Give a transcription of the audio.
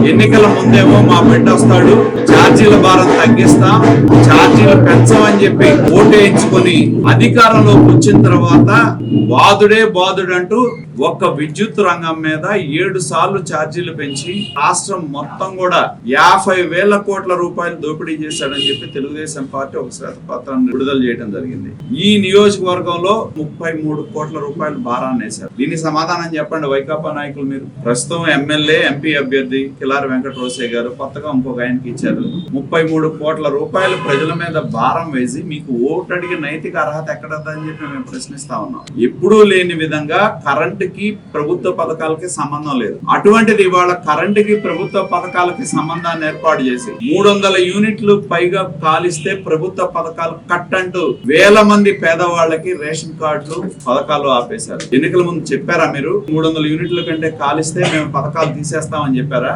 ఎన్నికల ముందేమో మా బిడ్డ వస్తాడు, ఛార్జీల భారం తగ్గిస్తాం, ఛార్జీలు పెంచమని చెప్పి ఓటేయించుకొని అధికారంలోకి వచ్చిన తర్వాత బాదుడే బాదుడంటూ ఒక్క విద్యుత్ రంగం మీద 7 సార్లు ఛార్జీలు పెంచి రాష్ట్రం మొత్తం కూడా 50,000 కోట్ల రూపాయలు దోపిడీ చేశాడని చెప్పి తెలుగుదేశం పార్టీ ఒక శ్వేతపత్రాన్ని విడుదల చేయడం జరిగింది. ఈ నియోజకవర్గంలో 33 కోట్ల రూపాయలు భారాన్ని వేశారు. దీనికి సమాధానం చెప్పండి వైకాపా నాయకులు. మీరు ప్రస్తుతం ఎమ్మెల్యే ఎంపీ అభ్యర్థి కిలారి వెంకట రోసయ్య గారు కొత్తగా ఇంకొక ఆయనకి ఇచ్చారు. 33 కోట్ల రూపాయలు ప్రజల మీద భారం వేసి మీకు ఓటు అడిగే నైతిక అర్హత ఎక్కడదని చెప్పి మేము ప్రశ్నిస్తా ఉన్నాం. ఎప్పుడూ లేని విధంగా కరెంటుకి ప్రభుత్వ పథకాలకి సంబంధం లేదు. అటువంటిది ఇవాళ కరెంటుకి ప్రభుత్వ పథకాలకి సంబంధాన్ని ఏర్పాటు చేసి 300 యూనిట్లు పైగా కాలిస్తే ప్రభుత్వ పథకాలు కట్ అంటూ వేల మంది పేదవాళ్ళకి రేషన్ కార్డులు పథకాలు ఆపేశారు. ఎన్నికల ముందు చెప్పారా మీరు 300 యూనిట్ల కంటే కాలిస్తే మేము పథకాలు తీసేస్తామని చెప్పారా?